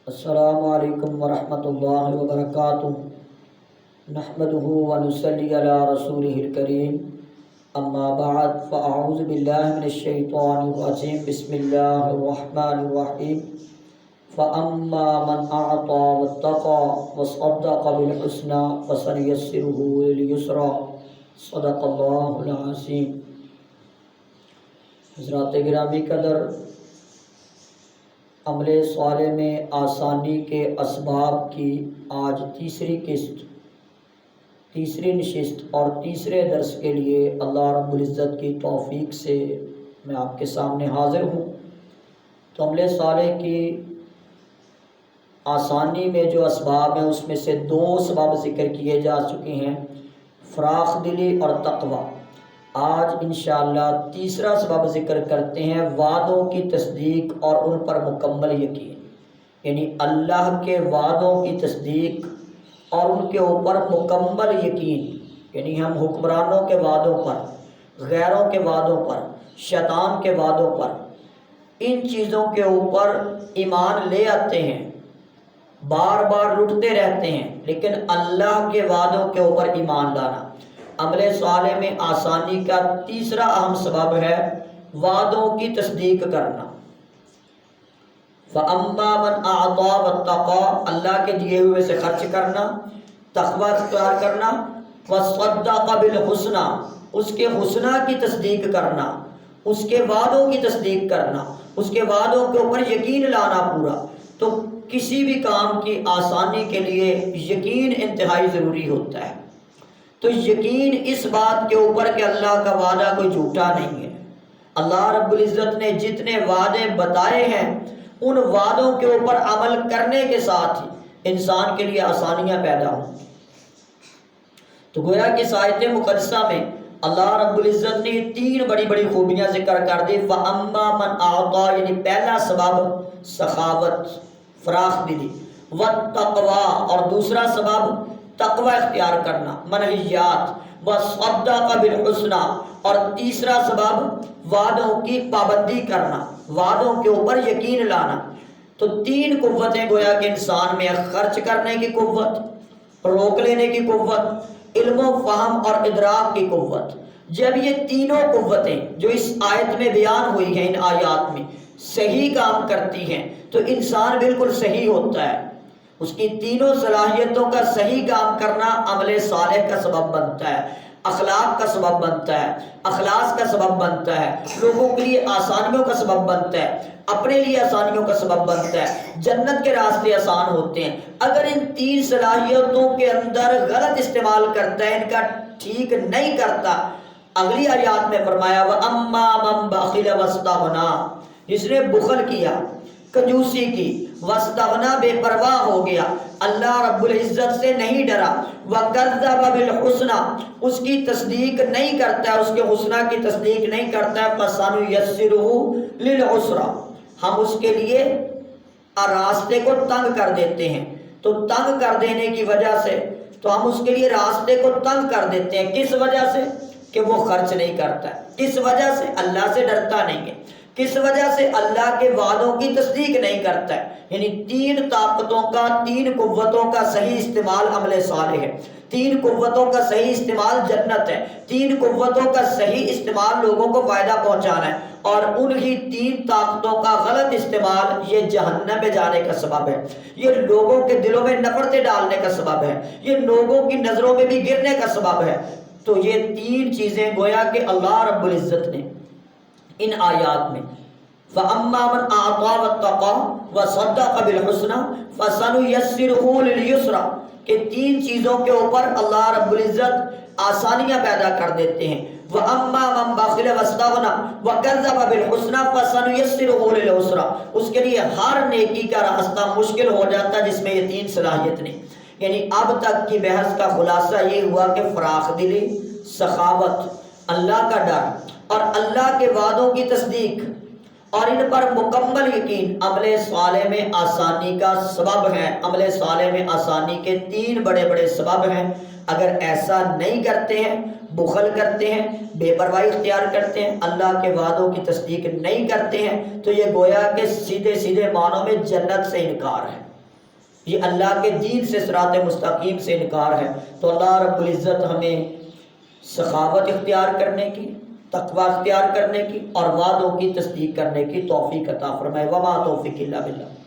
السلام علیکم ورحمۃ اللہ وبرکاتہ۔ نحمده ونصلی علی رسولہ الکریم، اما بعد فاعوذ باللہ من الشیطان الرجیم، بسم اللہ الرحمن الرحیم۔ فاما من اعطى واتقى وصدق بالحسنى فسنيسره لليسرى، صدق اللہ العظیم۔ حضرات گرامی قدر، عمل صالح میں آسانی کے اسباب کی آج تیسری نشست اور تیسرے درس کے لیے اللہ رب العزت کی توفیق سے میں آپ کے سامنے حاضر ہوں۔ تو عمل صالح کی آسانی میں جو اسباب ہیں اس میں سے دو اسباب ذکر کیے جا چکے ہیں، فراخ دلی اور تقوی۔ آج انشاءاللہ تیسرا سبب ذکر کرتے ہیں، وعدوں کی تصدیق اور ان پر مکمل یقین، یعنی اللہ کے وعدوں کی تصدیق اور ان کے اوپر مکمل یقین، یعنی ہم حکمرانوں کے وعدوں پر، غیروں کے وعدوں پر، شیطان کے وعدوں پر، ان چیزوں کے اوپر ایمان لے آتے ہیں، بار بار لٹتے رہتے ہیں، لیکن اللہ کے وعدوں کے اوپر ایمان لانا۔ عمل صالح میں آسانی کا تیسرا اہم سبب ہے وعدوں کی تصدیق کرنا۔ فَأَمَّا مَنْ أَعْطَى وَاتَّقَى، اللہ کے دیے ہوئے سے خرچ کرنا، تقوی اختیار کرنا، وَصَدَّقَ بِالْحُسْنَى، اس کے حسنہ کی تصدیق کرنا، اس کے وعدوں کی تصدیق کرنا، اس کے وعدوں کے اوپر یقین لانا پورا۔ تو کسی بھی کام کی آسانی کے لیے یقین انتہائی ضروری ہوتا ہے۔ تو یقین اس بات کے اوپر کہ اللہ کا وعدہ کوئی جھوٹا نہیں ہے، اللہ رب العزت نے جتنے وعدے بتائے ہیں ان وعدوں کے اوپر عمل کرنے کے ساتھ ہی انسان کے لیے آسانیاں پیدا ہوں۔ تو گویا کہ اس آیت مقدسہ میں اللہ رب العزت نے تین بڑی بڑی خوبیاں ذکر کر دی۔ فَأَمَّا مَنْ أَعْطَى، یعنی پہلا سبب سخاوت، فراخ دلی، وَالتَّقْوَى، اور دوسرا سبب تقوی اختیار کرنا، منہیات، وَصَدَّقَ بِالْحُسْنَى، اور تیسرا سبب وعدوں کی پابندی کرنا، وعدوں کے اوپر یقین لانا۔ تو تین قوتیں گویا کہ انسان میں، خرچ کرنے کی قوت، روک لینے کی قوت، علم و فہم اور ادراک کی قوت۔ جب یہ تینوں قوتیں جو اس آیت میں بیان ہوئی ہیں، ان آیات میں صحیح کام کرتی ہیں تو انسان بالکل صحیح ہوتا ہے۔ اس کی تینوں صلاحیتوں کا صحیح کام کرنا عمل صالح کا سبب بنتا ہے، اخلاق کا سبب بنتا ہے، اخلاص کا سبب بنتا ہے، لوگوں کے لیے آسانیوں کا سبب بنتا ہے، اپنے لیے آسانیوں کا سبب بنتا ہے، جنت کے راستے آسان ہوتے ہیں۔ اگر ان تین صلاحیتوں کے اندر غلط استعمال کرتا ہے، ان کا ٹھیک نہیں کرتا، اگلی آیات میں فرمایا وَأَمَّا مَنْ بَخِلَ وَاسْتَغْنَىٰ، جس نے بخل کیا، کنجوسی کی، واستغنا، بے پرواہ ہو گیا، اللہ رب العزت سے نہیں ڈرا، وَكَذَّبَ بِالْحُسْنَىٰ، اس کی تصدیق نہیں کرتا ہے، اس کے حسنہ کی تصدیق نہیں کرتا ہے، فَسَنُيَسِّرُهُ لِلْعُسْرَىٰ، ہم اس کے لیے راستے کو تنگ کر دیتے ہیں۔ تو تنگ کر دینے کی وجہ سے تو ہم اس کے لیے راستے کو تنگ کر دیتے ہیں، کس وجہ سے؟ کہ وہ خرچ نہیں کرتا ہے، کس وجہ سے؟ اللہ سے ڈرتا نہیں ہے، کس وجہ سے؟ اللہ کے وعدوں کی تصدیق نہیں کرتا ہے۔ یعنی تین طاقتوں کا، تین قوتوں کا صحیح استعمال عمل صالح ہے، تین قوتوں کا صحیح استعمال جنت ہے، تین قوتوں کا صحیح استعمال لوگوں کو فائدہ پہنچانا ہے، اور انہی تین طاقتوں کا غلط استعمال یہ جہنم میں جانے کا سبب ہے، یہ لوگوں کے دلوں میں نفرتیں ڈالنے کا سبب ہے، یہ لوگوں کی نظروں میں بھی گرنے کا سبب ہے۔ تو یہ تین چیزیں گویا کہ اللہ رب العزت نے ان آیات میں فَأَمَّا مَنْ أَعْطَى وَاتَّقَى وَصَدَّقَ بِالْحُسْنَىٰ فَسَنُيَسِّرُهُ لِلْيُسْرَىٰ، کہ تین چیزوں کے اوپر اللہ رب العزت آسانیاں پیدا کر دیتے ہیں۔ وَأَمَّا مَنْ بَخِلَ وَاسْتَغْنَىٰ وَكَذَّبَ بِالْحُسْنَىٰ فَسَنُيَسِّرُهُ لِلْعُسْرَىٰ، اس کے لیے ہر نیکی کا راستہ مشکل ہو جاتا ہے جس میں یہ تین صلاحیت نہیں۔ یعنی اب تک کی بحث کا خلاصہ یہ ہوا کہ فراخ دلی، سخاوت، اللہ کا ڈر اور اللہ کے وعدوں کی تصدیق اور ان پر مکمل یقین عمل صالح میں آسانی کا سبب ہے۔ عمل صالح میں آسانی کے تین بڑے بڑے سبب ہیں۔ اگر ایسا نہیں کرتے ہیں، بخل کرتے ہیں، بے پرواہی اختیار کرتے ہیں، اللہ کے وعدوں کی تصدیق نہیں کرتے ہیں، تو یہ گویا کہ سیدھے سیدھے معنوں میں جنت سے انکار ہے۔ یہ اللہ کے دین سے، صراط مستقیم سے انکار ہے۔ تو اللہ رب العزت ہمیں سخاوت اختیار کرنے کی، تقوی اختیار کرنے کی اور وعدوں کی تصدیق کرنے کی توفیق عطا فرمائے۔ وما توفیق الا باللہ۔